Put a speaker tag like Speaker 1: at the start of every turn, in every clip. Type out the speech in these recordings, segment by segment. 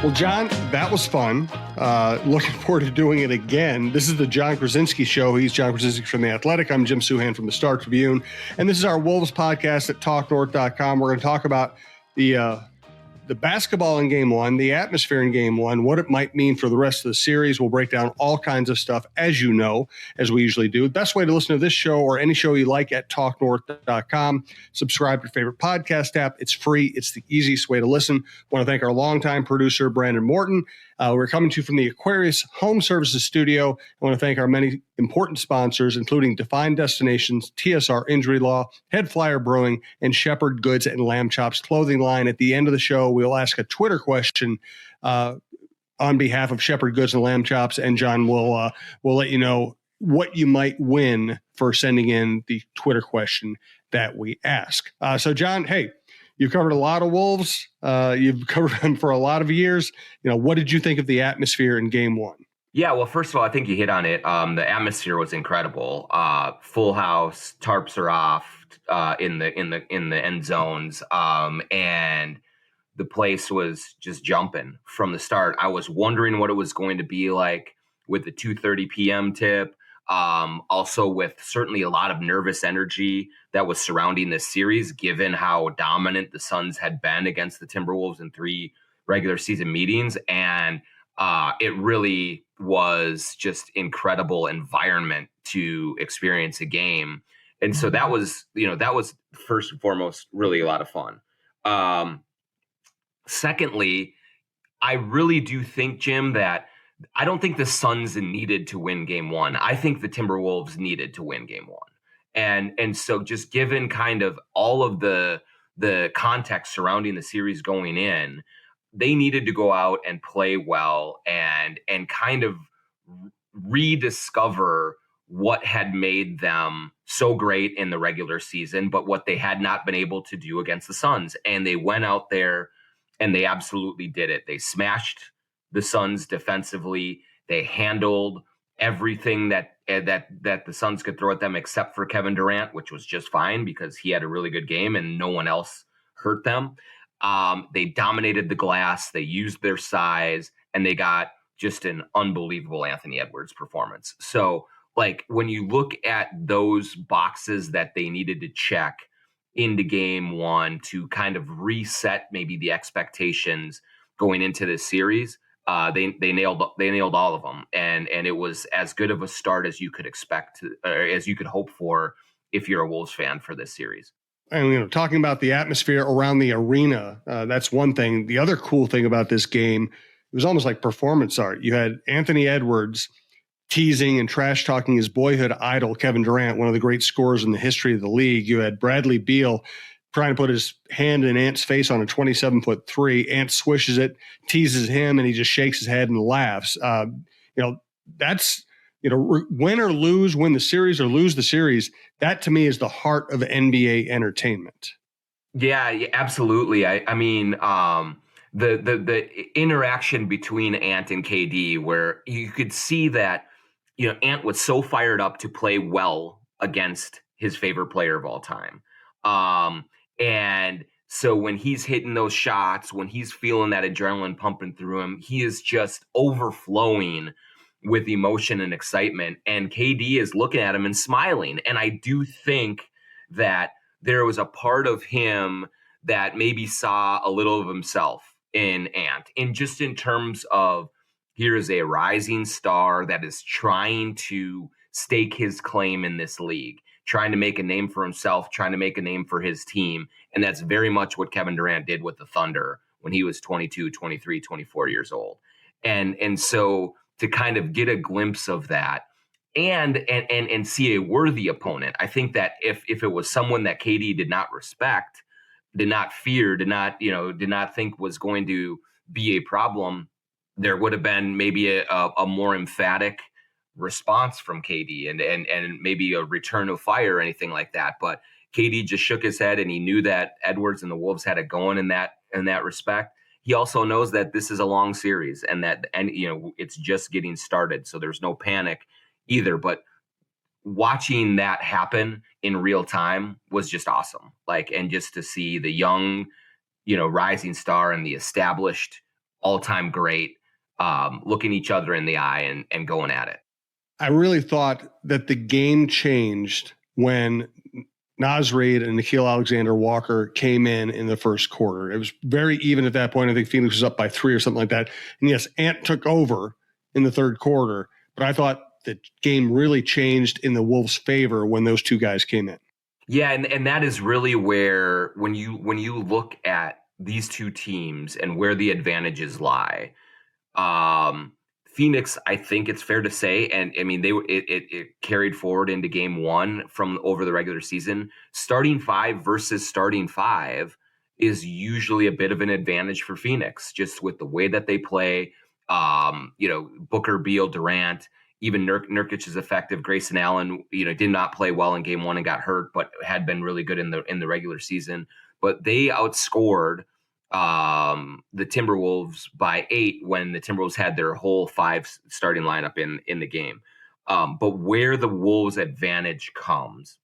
Speaker 1: Well, John, that was fun. Looking forward to doing it again. This is the John Krawczynski Show. He's John Krawczynski from The Athletic. I'm Jim Souhan from the Star Tribune. And this is our Wolves podcast at TalkNorth.com. We're going to talk about the basketball in Game 1, the atmosphere in Game 1, what it might mean for the rest of the series. We'll break down all kinds of stuff, as you know, as we usually do. Best way to listen to this show or any show you like at TalkNorth.com. Subscribe to your favorite podcast app. It's free. It's the easiest way to listen. I want to thank our longtime producer, Brandon Morton. We're coming to you from the Aquarius Home Services Studio. I want to thank our many important sponsors, including Defined Destinations, TSR Injury Law, Head Flyer Brewing, and Shepherd Goods and Lamb Chops clothing line. At the end of the show, we'll ask a Twitter question on behalf of Shepherd Goods and Lamb Chops, and John will let you know what you might win for sending in the Twitter question that we ask. So, John, hey, you've covered a lot of Wolves. You've covered them for a lot of years. What did you think of the atmosphere in Game 1?
Speaker 2: Yeah, well, first of all, I think you hit on it. The atmosphere was incredible. Full house, tarps are off in the end zones, and the place was just jumping from the start. I was wondering what it was going to be like with the 2:30 p.m. tip. Also with certainly a lot of nervous energy that was surrounding this series, given how dominant the Suns had been against the Timberwolves in 3 regular season meetings. And it really was just incredible environment to experience a game. And so that was first and foremost really a lot of fun. Secondly, I really do think, Jim, that I don't think the Suns needed to win Game 1. I think the Timberwolves needed to win Game 1. And so just given kind of all of the context surrounding the series going in, they needed to go out and play well and kind of rediscover what had made them so great in the regular season, but what they had not been able to do against the Suns. And they went out there and they absolutely did it. They smashed the Suns defensively. They handled everything that the Suns could throw at them except for Kevin Durant, which was just fine because he had a really good game and no one else hurt them. They dominated the glass. They used their size, and they got just an unbelievable Anthony Edwards performance. So, like, when you look at those boxes that they needed to check into Game 1 to kind of reset maybe the expectations going into this series, they nailed all of them, and it was as good of a start as you could expect, as you could hope for if you're a Wolves fan for this series.
Speaker 1: And talking about the atmosphere around the arena, that's one thing. The other cool thing about this game, it was almost like performance art. You had Anthony Edwards teasing and trash talking his boyhood idol Kevin Durant, one of the great scorers in the history of the league. You had Bradley Beal trying to put his hand in Ant's face on a 27-foot three. Ant swishes it, teases him, and he just shakes his head and laughs. That's, win or lose, win the series or lose the series, that to me is the heart of NBA entertainment.
Speaker 2: Yeah, absolutely. I mean, the interaction between Ant and KD, where you could see that, Ant was so fired up to play well against his favorite player of all time. And so when he's hitting those shots, when he's feeling that adrenaline pumping through him, he is just overflowing with emotion and excitement. And KD is looking at him and smiling. And I do think that there was a part of him that maybe saw a little of himself in Ant, and just in terms of, here is a rising star that is trying to stake his claim in this league, trying to make a name for himself, trying to make a name for his team. And that's very much what Kevin Durant did with the Thunder when he was 22, 23, 24 years old. And so to kind of get a glimpse of that and see a worthy opponent, I think that if it was someone that KD did not respect, did not fear, did not think was going to be a problem, there would have been maybe a more emphatic response from KD and maybe a return of fire or anything like that. But KD just shook his head, and he knew that Edwards and the Wolves had it going in that respect. He also knows that this is a long series and it's just getting started. So there's no panic either. But watching that happen in real time was just awesome. And just to see the young, rising star and the established all-time great, looking each other in the eye and going at it.
Speaker 1: I really thought that the game changed when Naz Reid and Nickeil Alexander-Walker came in the first quarter. It was very even at that point. I think Phoenix was up by 3 or something like that. And yes, Ant took over in the third quarter, but I thought the game really changed in the Wolves' favor when those two guys came in.
Speaker 2: Yeah, and that is really where when you look at these two teams and where the advantages lie, Phoenix, I think it's fair to say, and I mean it carried forward into game one from over the regular season. Starting 5 versus starting 5 is usually a bit of an advantage for Phoenix, just with the way that they play. Booker, Beal, Durant, even Nurkic is effective. Grayson Allen, did not play well in game one and got hurt, but had been really good in the regular season. But they outscored the Timberwolves by 8 when the Timberwolves had their whole 5 starting lineup in the game. But where the Wolves' advantage comes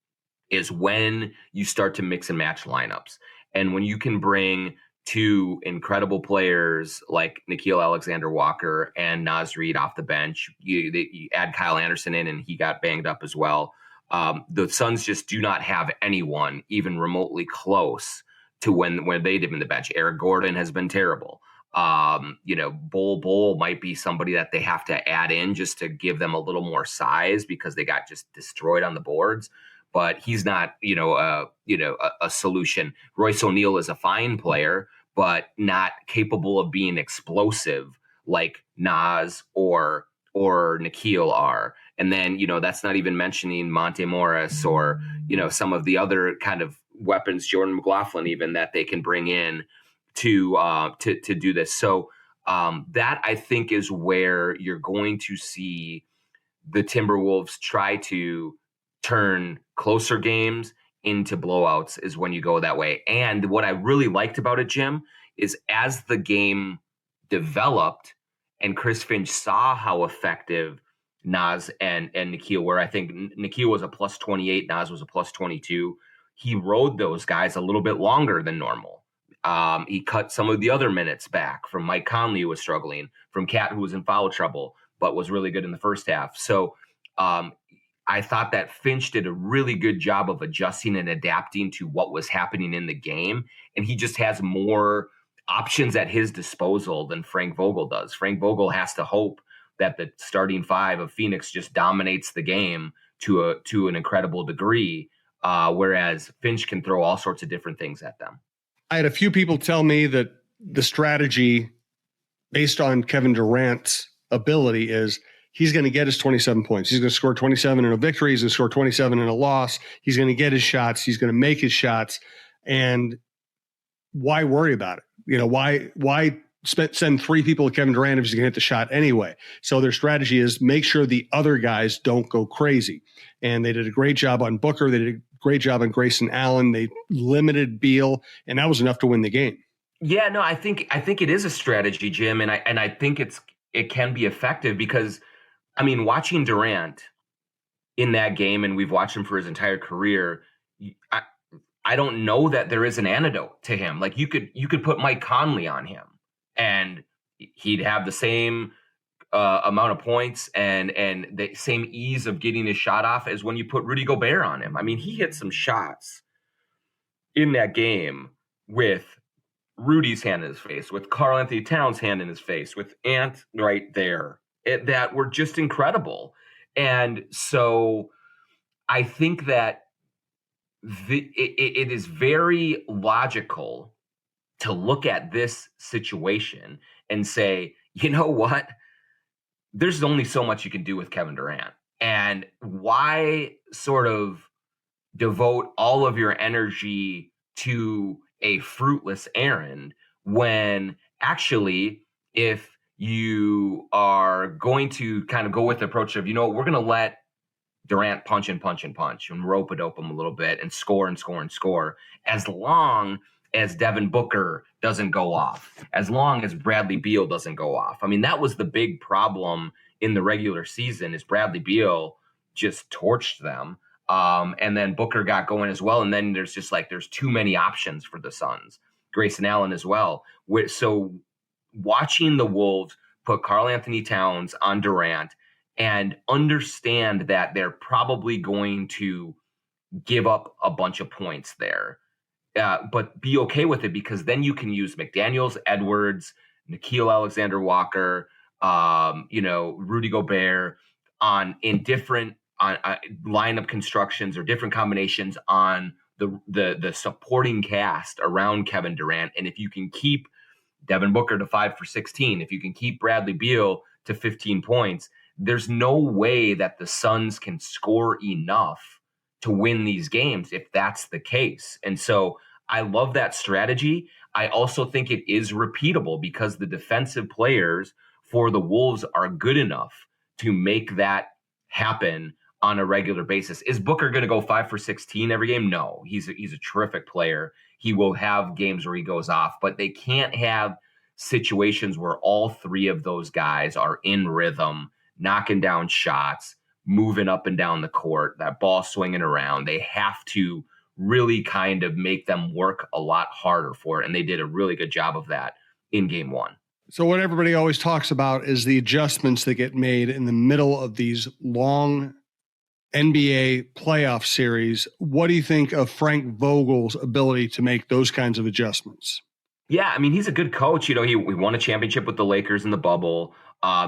Speaker 2: is when you start to mix and match lineups. And when you can bring 2 incredible players like Nickeil Alexander-Walker and Naz Reid off the bench, you add Kyle Anderson in, and he got banged up as well. The Suns just do not have anyone even remotely close to when they did in the bench. Eric Gordon has been terrible. Bol might be somebody that they have to add in just to give them a little more size because they got just destroyed on the boards. But he's not, a solution. Royce O'Neal is a fine player, but not capable of being explosive like Naz or Nickeil are. And then, that's not even mentioning Monte Morris or, some of the other kind of weapons, Jordan McLaughlin, even that they can bring in to do this. So that I think is where you're going to see the Timberwolves try to turn closer games into blowouts is when you go that way. And what I really liked about it, Jim, is as the game developed and Chris Finch saw how effective Naz and Nickeil were. I think Nickeil was a plus 28, Naz was a plus 22. He rode those guys a little bit longer than normal. He cut some of the other minutes back from Mike Conley, who was struggling, from Cat, who was in foul trouble, but was really good in the first half. So I thought that Finch did a really good job of adjusting and adapting to what was happening in the game. And he just has more options at his disposal than Frank Vogel does. Frank Vogel has to hope that the starting 5 of Phoenix just dominates the game to an incredible degree, whereas Finch can throw all sorts of different things at them.
Speaker 1: I had a few people tell me that the strategy based on Kevin Durant's ability is he's going to get his 27 points. He's going to score 27 in a victory. He's going to score 27 in a loss. He's going to get his shots. He's going to make his shots. And why worry about it? Why send 3 people to Kevin Durant if he's going to hit the shot anyway? So their strategy is make sure the other guys don't go crazy. And they did a great job on Booker. They did a great job on Grayson Allen. They limited Beal, and that was enough to win the game.
Speaker 2: Yeah, no, I think it is a strategy, Jim, and I think it can be effective because, I mean, watching Durant in that game, and we've watched him for his entire career, I don't know that there is an antidote to him. Like you could put Mike Conley on him, and he'd have the same amount of points and the same ease of getting his shot off as when you put Rudy Gobert on him. I mean, he hit some shots in that game with Rudy's hand in his face, with Karl Anthony Towns' hand in his face, with Ant right there, that were just incredible. And so I think that it is very logical to look at this situation and say, you know what? There's only so much you can do with Kevin Durant. And why sort of devote all of your energy to a fruitless errand when actually, if you are going to kind of go with the approach of, we're going to let Durant punch and punch and punch and rope-a-dope him a little bit and score and score and score, as long as Devin Booker doesn't go off, as long as Bradley Beal doesn't go off. I mean, that was the big problem in the regular season, is Bradley Beal just torched them. And then Booker got going as well. And then there's too many options for the Suns. Grayson Allen as well. So watching the Wolves put Karl Anthony Towns on Durant and understand that they're probably going to give up a bunch of points there, but be okay with it, because then you can use McDaniels, Edwards, Nickeil Alexander-Walker, Rudy Gobert in different lineup constructions or different combinations on the supporting cast around Kevin Durant. And if you can keep Devin Booker to 5 for 16, if you can keep Bradley Beal to 15 points, there's no way that the Suns can score enough to win these games if that's the case. And so I love that strategy. I also think it is repeatable because the defensive players for the Wolves are good enough to make that happen on a regular basis. Is Booker going to go 5 for 16 every game? No, he's a terrific player. He will have games where he goes off, but they can't have situations where all three of those guys are in rhythm, knocking down shots, moving up and down the court, that ball swinging around. They have to really kind of make them work a lot harder for it. And they did a really good job of that in game one.
Speaker 1: So what everybody always talks about is the adjustments that get made in the middle of these long NBA playoff series. What do you think of Frank Vogel's ability to make those kinds of adjustments?
Speaker 2: Yeah, I mean, he's a good coach. He won a championship with the Lakers in the bubble.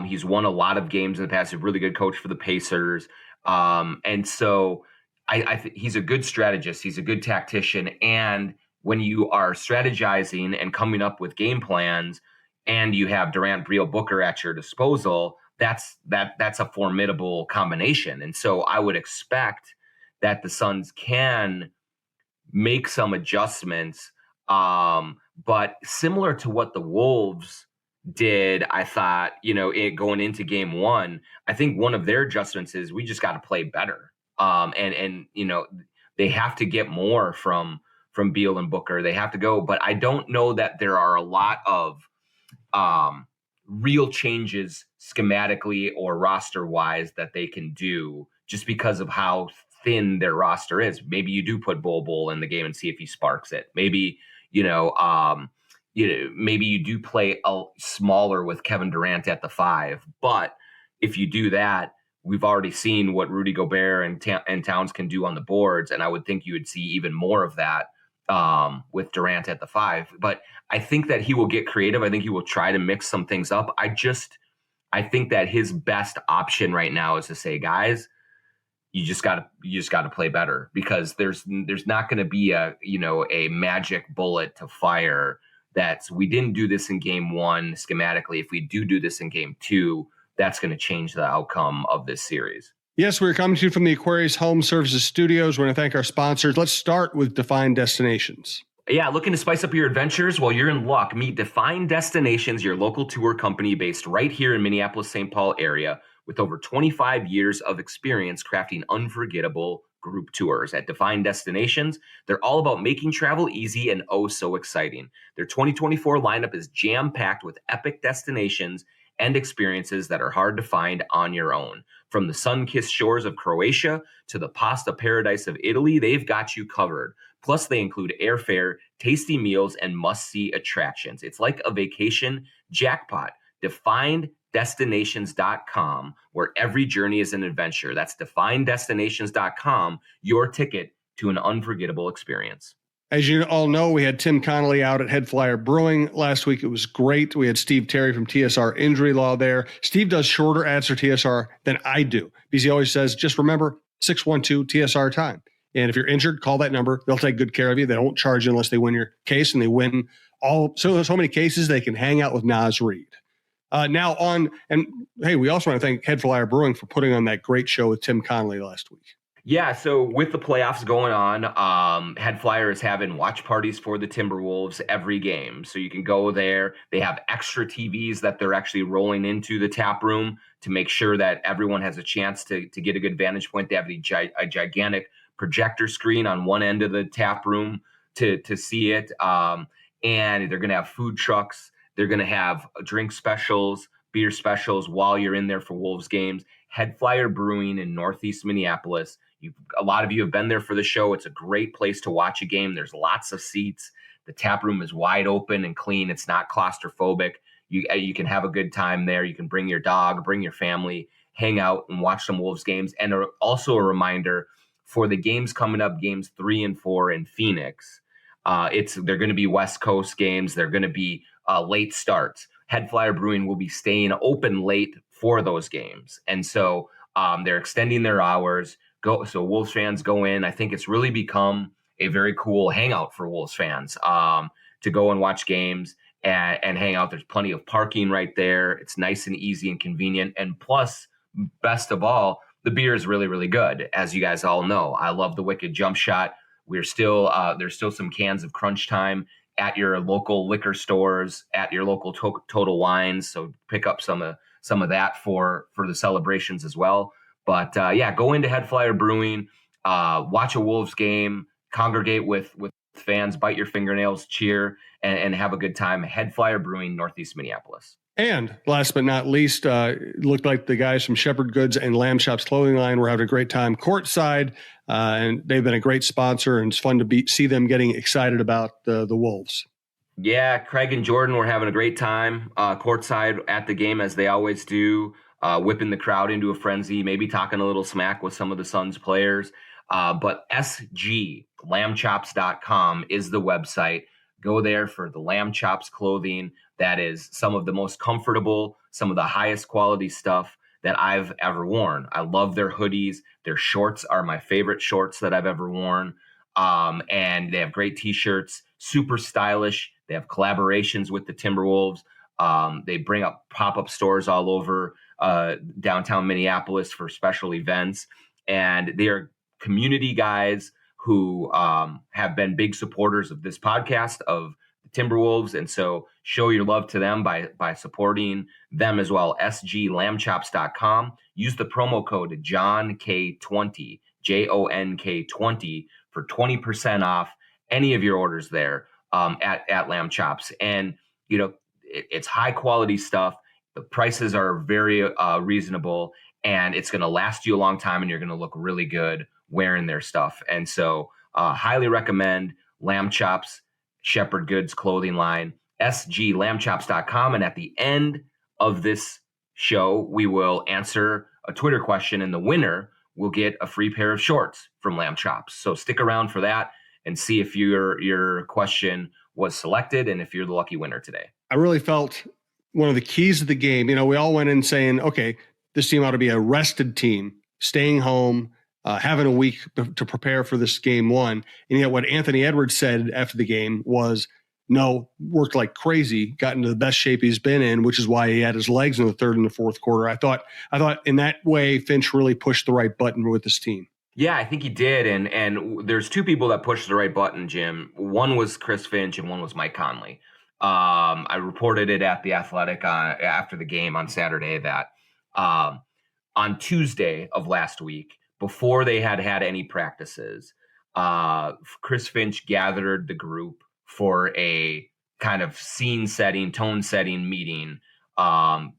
Speaker 2: He's won a lot of games in the past. He's a really good coach for the Pacers. And so I think he's a good strategist. He's a good tactician. And when you are strategizing and coming up with game plans and you have Durant, Beal, Booker at your disposal, that's a formidable combination. And so I would expect that the Suns can make some adjustments. But similar to what the Wolves did, I thought, going into game one, I think one of their adjustments is we just got to play better. And they have to get more from Beal and Booker. They have to go, but I don't know that there are a lot of real changes schematically or roster wise that they can do just because of how thin their roster is. Maybe you do put Bol in the game and see if he sparks it. Maybe, maybe you do play a smaller with Kevin Durant at the 5. But if you do that, we've already seen what Rudy Gobert and Towns can do on the boards. And I would think you would see even more of that with Durant at the 5. But I think that he will get creative. I think he will try to mix some things up. I think that his best option right now is to say, guys, you just got to play better, because there's not going to be a magic bullet to fire. We didn't do this in game one schematically. If we do this in game 2, that's going to change the outcome of this series.
Speaker 1: Yes, we're coming to you from the Aquarius Home Services Studios. We want to thank our sponsors. Let's start with Defined Destinations.
Speaker 2: Yeah, looking to spice up your adventures? Well, you're in luck. Meet Defined Destinations, your local tour company based right here in Minneapolis-St. Paul area, with over 25 years of experience crafting unforgettable group tours. At Defined Destinations, they're all about making travel easy and oh so exciting. Their 2024 lineup is jam-packed with epic destinations and experiences that are hard to find on your own. From the sun-kissed shores of Croatia to the pasta paradise of Italy, they've got you covered. Plus, they include airfare, tasty meals, and must-see attractions. It's like a vacation jackpot. DefinedDestinations.com, where every journey is an adventure. That's DefinedDestinations.com, your ticket to an unforgettable experience.
Speaker 1: As you all know, we had Tim Connolly out at Head Flyer Brewing last week. It was great. We had Steve Terry from TSR Injury Law there. Steve does shorter ads for TSR than I do, because he always says, just remember 612 TSR time. And if you're injured, call that number. They'll take good care of you. They don't charge you unless they win your case, and they win so many cases they can hang out with Naz Reid. We also want to thank Head Flyer Brewing for putting on that great show with Tim Connolly last week.
Speaker 2: Yeah, so with the playoffs going on, Head Flyer is having watch parties for the Timberwolves every game. So you can go there. They have extra TVs that they're actually rolling into the tap room to make sure that everyone has a chance to get a good vantage point. They have a gigantic projector screen on one end of the tap room to see it. And they're going to have food trucks. They're going to have drink specials, beer specials while you're in there for Wolves games. Head Flyer Brewing in Northeast Minneapolis. A lot of you have been there for the show. It's a great place to watch a game. There's lots of seats. The tap room is wide open and clean. It's not claustrophobic. You can have a good time there. You can bring your dog, bring your family, hang out and watch some Wolves games. And also a reminder for the games coming up, games 3 and 4 in Phoenix. They're going to be West Coast games. They're going to be late starts. Head Flyer Brewing will be staying open late for those games, and so they're extending their hours. So Wolves fans go in. I think it's really become a very cool hangout for Wolves fans to go and watch games and hang out. There's plenty of parking right there. It's nice and easy and convenient. And plus, best of all, the beer is really, really good. As you guys all know, I love the Wicked Jump Shot. There's still some cans of Crunch Time at your local liquor stores, at your local Total Wines. So pick up some of that for the celebrations as well. But go into Head Flyer Brewing, watch a Wolves game, congregate with fans, bite your fingernails, cheer, and have a good time. Head Flyer Brewing, Northeast Minneapolis.
Speaker 1: And last but not least, it looked like the guys from Shepherd Goods and Lamb Chop's clothing line were having a great time courtside, and they've been a great sponsor, and it's fun to see them getting excited about the Wolves.
Speaker 2: Yeah, Craig and Jordan were having a great time courtside at the game, as they always do, whipping the crowd into a frenzy, maybe talking a little smack with some of the Suns players. But sglambchops.com is the website. Go there for the Lamb Chops clothing. That is some of the most comfortable, some of the highest quality stuff that I've ever worn. I love their hoodies. Their shorts are my favorite shorts that I've ever worn. And they have great t-shirts, super stylish. They have collaborations with the Timberwolves. They bring up pop-up stores all over downtown Minneapolis for special events. And they are community guys who have been big supporters of this podcast, of the Timberwolves. And so show your love to them by supporting them as well. sglambchops.com. Use the promo code JOHNK20, JONK20 for 20% off any of your orders there at Lamb Chops. And, it's high quality stuff. The prices are very reasonable, and it's going to last you a long time, and you're going to look really good wearing their stuff. And so highly recommend Lamb Chops Shepherd Goods clothing line, sglambchops.com. And at the end of this show, we will answer a Twitter question, and the winner will get a free pair of shorts from Lamb Chops. So stick around for that and see if your question was selected and if you're the lucky winner today.
Speaker 1: I really felt one of the keys of the game, we all went in saying, okay, this team ought to be a rested team, staying home, having a week to prepare for this game one. And yet what Anthony Edwards said after the game was, no, worked like crazy, got into the best shape he's been in, which is why he had his legs in the third and the fourth quarter. I thought in that way, Finch really pushed the right button with this team.
Speaker 2: Yeah, I think he did. And there's two people that pushed the right button, Jim. One was Chris Finch and one was Mike Conley. I reported it at The Athletic after the game on Saturday that on Tuesday of last week, before they had any practices, Chris Finch gathered the group for a kind of scene setting, tone setting meeting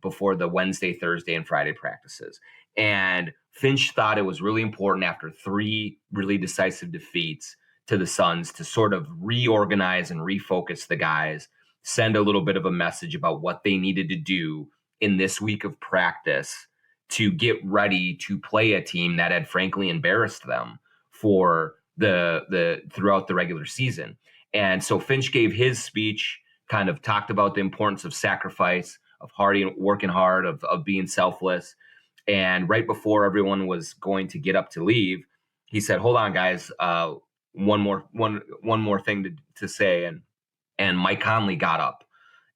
Speaker 2: before the Wednesday, Thursday, and Friday practices. And Finch thought it was really important after 3 really decisive defeats to the Suns to sort of reorganize and refocus the guys, send a little bit of a message about what they needed to do in this week of practice to get ready to play a team that had frankly embarrassed them for the throughout the regular season. And so Finch gave his speech, kind of talked about the importance of sacrifice, of working hard, of being selfless. And right before everyone was going to get up to leave, he said, "Hold on, guys, one more thing to say." And Mike Conley got up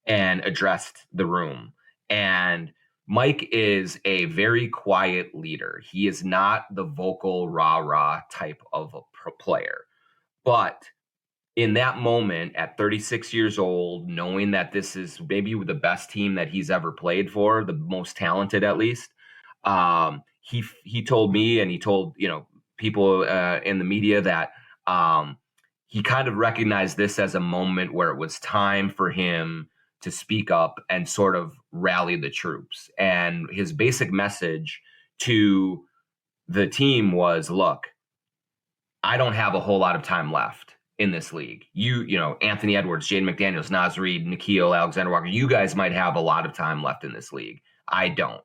Speaker 2: and addressed the room. And Mike is a very quiet leader. He is not the vocal rah-rah type of a player. But in that moment, at 36 years old, knowing that this is maybe the best team that he's ever played for, the most talented at least, he told me, and he told people in the media, that he kind of recognized this as a moment where it was time for him to speak up and sort of rally the troops. And his basic message to the team was, look, I don't have a whole lot of time left in this league. Anthony Edwards, Jaden McDaniels, Naz Reid, Nickeil Alexander-Walker, you guys might have a lot of time left in this league. I don't.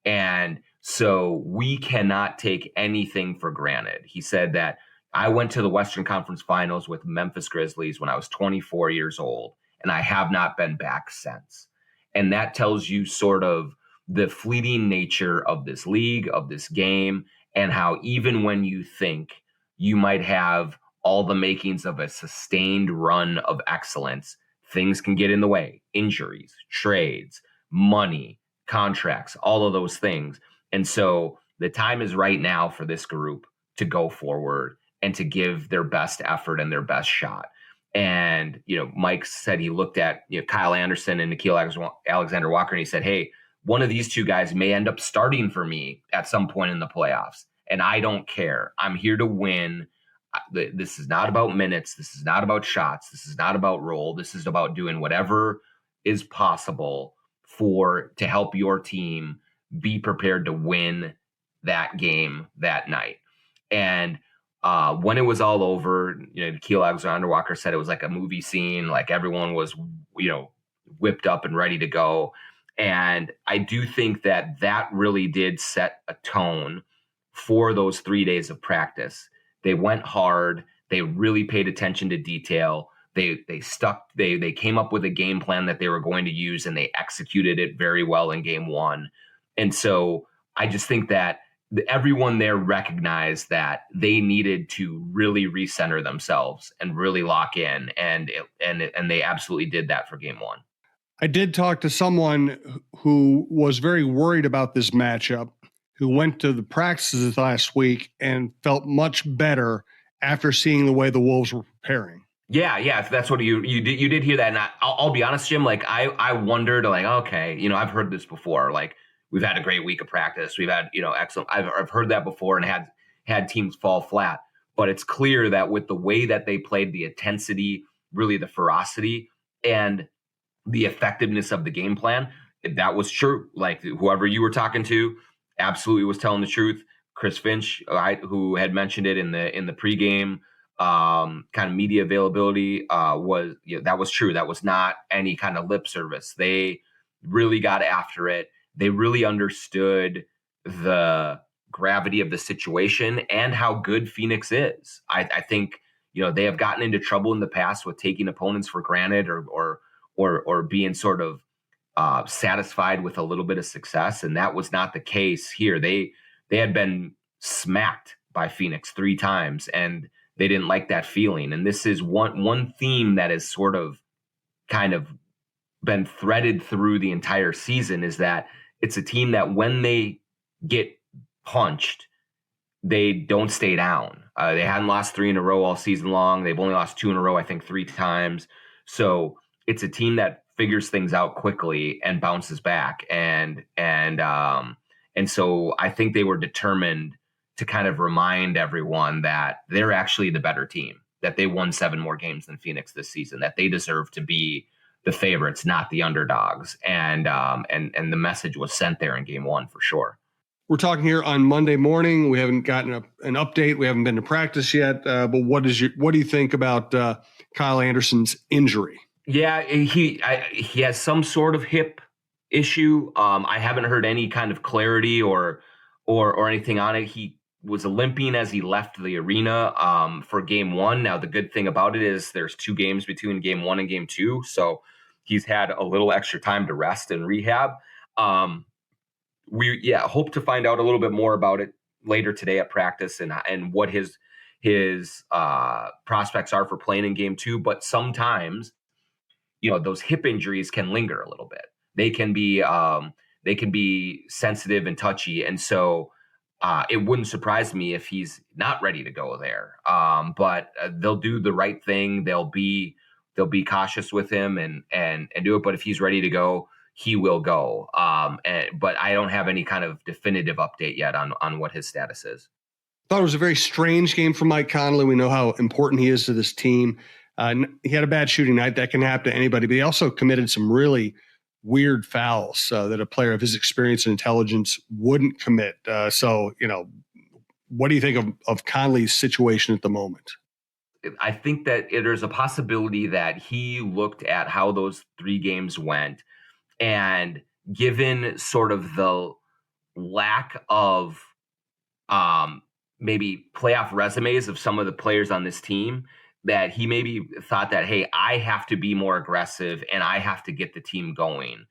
Speaker 2: And so we cannot take anything for granted. He said that I went to the Western Conference Finals with Memphis Grizzlies when I was 24 years old, and I have not been back since. And that tells you sort of the fleeting nature of this league, of this game, and how even when you think you might have all the makings of a sustained run of excellence, things can get in the way. Injuries, trades, money, contracts, all of those things. And so the time is right now for this group to go forward and to give their best effort and their best shot. And, Mike said he looked at Kyle Anderson and Nickeil Alexander-Walker, and he said, hey, one of these two guys may end up starting for me at some point in the playoffs. And I don't care. I'm here to win. This is not about minutes. This is not about shots. This is not about role. This is about doing whatever is possible to help your team be prepared to win that game that night. And when it was all over, Nickeil Alexander-Walker said it was like a movie scene, like everyone was, whipped up and ready to go. And I do think that really did set a tone for those 3 days of practice. They went hard. They really paid attention to detail. They came up with a game plan that they were going to use, and they executed it very well in game one. And so I just think that everyone there recognized that they needed to really recenter themselves and really lock in. And they absolutely did that for game one.
Speaker 1: I did talk to someone who was very worried about this matchup, who went to the practices last week and felt much better after seeing the way the Wolves were preparing.
Speaker 2: Yeah, that's what you did hear that. And I'll be honest, Jim, like I wondered, like, okay, I've heard this before. Like, we've had a great week of practice. We've had, excellent. I've heard that before and had teams fall flat. But it's clear that with the way that they played, the intensity, really the ferocity, and the effectiveness of the game plan, that was true. Like, whoever you were talking to absolutely was telling the truth. Chris Finch, who had mentioned it in the pregame kind of media availability, that was true. That was not any kind of lip service. They really got after it. They really understood the gravity of the situation and how good Phoenix is. I think they have gotten into trouble in the past with taking opponents for granted or being sort of satisfied with a little bit of success, and that was not the case here. They had been smacked by Phoenix 3 times, and they didn't like that feeling. And this is one theme that has sort of kind of been threaded through the entire season, is that it's a team that when they get punched, they don't stay down. They hadn't lost 3 in a row all season long. They've only lost 2 in a row, I think 3 times. So it's a team that figures things out quickly and bounces back. And so I think they were determined to kind of remind everyone that they're actually the better team, that they won 7 more games than Phoenix this season, that they deserve to be the favorites, not the underdogs. And the message was sent there in game one for sure.
Speaker 1: We're talking here on Monday morning. We haven't gotten an update. We haven't been to practice yet. But what do you think about Kyle Anderson's injury?
Speaker 2: Yeah, he has some sort of hip issue. I haven't heard any kind of clarity or anything on it. He was limping as he left the arena for game one. Now, the good thing about it is there's 2 games between game 1 and game 2. So he's had a little extra time to rest and rehab. We hope to find out a little bit more about it later today at practice and what his prospects are for playing in game 2. But sometimes, those hip injuries can linger a little bit. They can be sensitive and touchy. And so it wouldn't surprise me if he's not ready to go there. But they'll do the right thing. They'll be cautious with him and do it. But if he's ready to go, he will go. But I don't have any kind of definitive update yet on what his status is.
Speaker 1: I thought it was a very strange game for Mike Conley. We know how important he is to this team. He had a bad shooting night. That can happen to anybody, but he also committed some really weird fouls that a player of his experience and intelligence wouldn't commit. So, what do you think of Conley's situation at the moment?
Speaker 2: I think that there's a possibility that he looked at how those 3 games went, and given sort of the lack of maybe playoff resumes of some of the players on this team, that he maybe thought that, hey, I have to be more aggressive and I have to get the team going.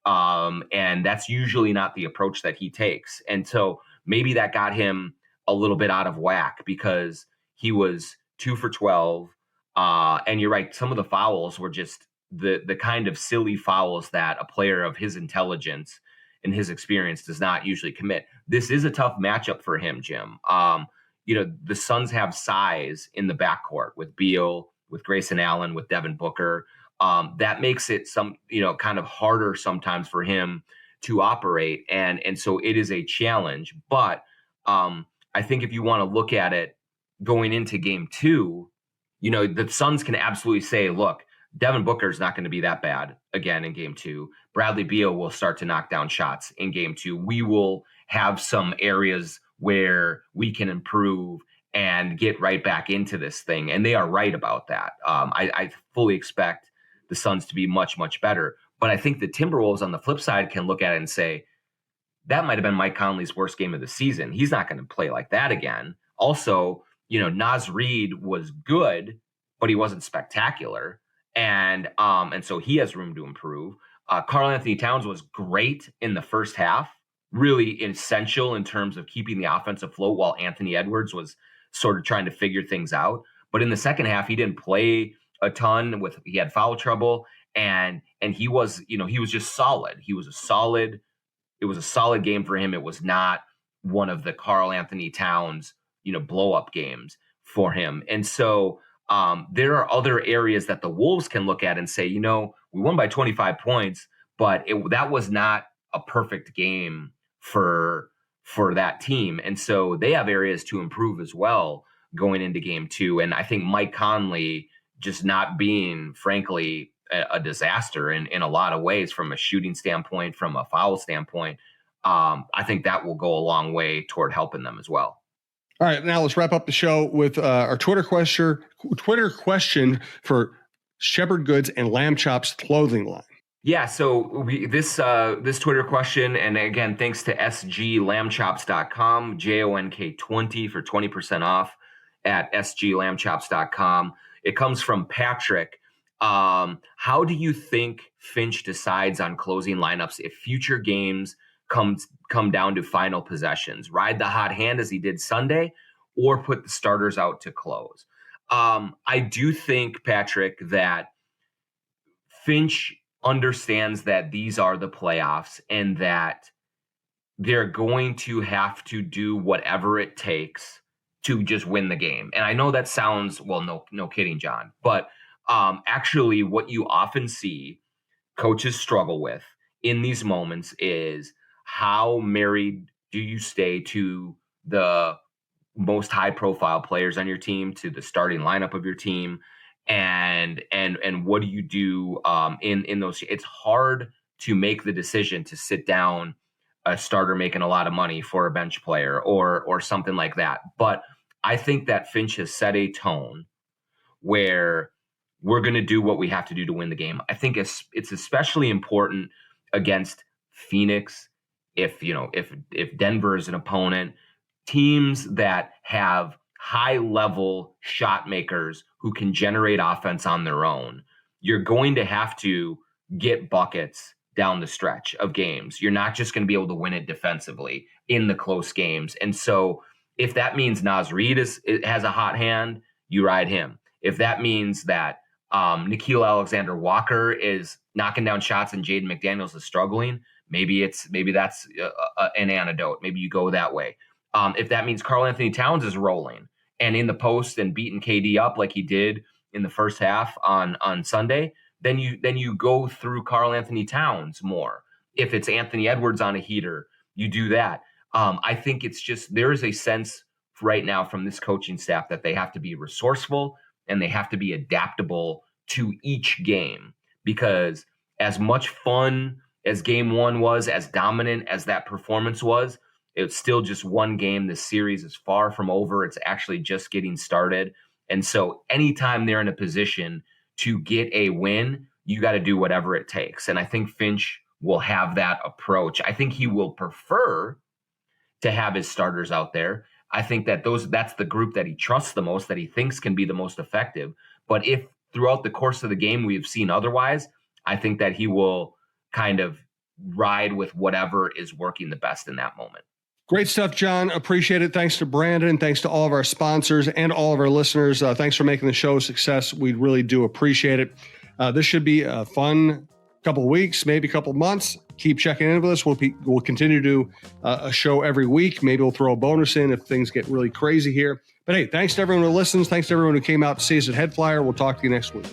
Speaker 2: And that's usually not the approach that he takes. And so maybe that got him a little bit out of whack, because he was 2 for 12. And you're right, some of the fouls were just the kind of silly fouls that a player of his intelligence and his experience does not usually commit. This is a tough matchup for him, Jim. The Suns have size in the backcourt with Beal, with Grayson Allen, with Devin Booker. That makes it kind of harder sometimes for him to operate. And so it is a challenge. But I think if you want to look at it going into game 2, the Suns can absolutely say, look, Devin Booker is not going to be that bad again in game 2. Bradley Beal will start to knock down shots in game 2. We will have some areas where we can improve and get right back into this thing. And they are right about that. I fully expect the Suns to be much, much better. But I think the Timberwolves on the flip side can look at it and say, that might have been Mike Conley's worst game of the season. He's not going to play like that again. Also, Naz Reid was good, but he wasn't spectacular. And so he has room to improve. Karl Anthony Towns was great in the first half, really essential in terms of keeping the offense afloat, while Anthony Edwards was sort of trying to figure things out. But in the second half, he didn't play a ton. He had foul trouble, and he was just solid. It was a solid game for him. It was not one of the Karl Anthony Towns blow up games for him. And so there are other areas that the Wolves can look at and say, we won by 25 points, but that was not a perfect game for that team. And so they have areas to improve as well going into game 2. And I think Mike Conley just not being, frankly, a disaster in a lot of ways, from a shooting standpoint, from a foul standpoint, I think that will go a long way toward helping them as well.
Speaker 1: All right, now let's wrap up the show with our Twitter question for Shepherd Goods and Lamb Chop's clothing line.
Speaker 2: Yeah, so this Twitter question, and again, thanks to sglambchops.com, JONK20 for 20% off at sglambchops.com. It comes from Patrick. How do you think Finch decides on closing lineups if future games come down to final possessions? Ride the hot hand as he did Sunday, or put the starters out to close? I do think, Patrick, that Finch understands that these are the playoffs and that they're going to have to do whatever it takes to just win the game. And I know that sounds, well, no kidding, John, but actually what you often see coaches struggle with in these moments is, how married do you stay to the most high profile players on your team, to the starting lineup of your team? And what do you do in those? It's hard to make the decision to sit down a starter making a lot of money for a bench player or something like that. But I think that Finch has set a tone where we're going to do what we have to do to win the game. I think it's especially important against Phoenix. If Denver is an opponent, teams that have high level shot makers who can generate offense on their own, you're going to have to get buckets down the stretch of games. You're not just going to be able to win it defensively in the close games. And so if that means Naz Reid has a hot hand, you ride him. If that means that Nickeil Alexander-Walker is knocking down shots and Jaden McDaniels is struggling, maybe that's an antidote. Maybe you go that way. If that means Karl Anthony Towns is rolling and in the post and beating KD up like he did in the first half on Sunday, then you go through Karl Anthony Towns more. If it's Anthony Edwards on a heater, you do that. I think it's just, there is a sense right now from this coaching staff that they have to be resourceful and they have to be adaptable to each game, because as much fun as game 1 was, as dominant as that performance was, it's still just one game. This series is far from over. It's actually just getting started. And so anytime they're in a position to get a win, you got to do whatever it takes. And I think Finch will have that approach. I think he will prefer to have his starters out there. I think that that's the group that he trusts the most, that he thinks can be the most effective. But if throughout the course of the game we've seen otherwise, I think that he will kind of ride with whatever is working the best in that moment.
Speaker 1: Great stuff, John. Appreciate it. Thanks to Brandon. Thanks to all of our sponsors and all of our listeners. Thanks for making the show a success. We really do appreciate it. This should be a fun couple of weeks, maybe a couple of months. Keep checking in with us. We'll continue to do a show every week. Maybe we'll throw a bonus in if things get really crazy here. But hey, thanks to everyone who listens. Thanks to everyone who came out to see us at Head Flyer. We'll talk to you next week.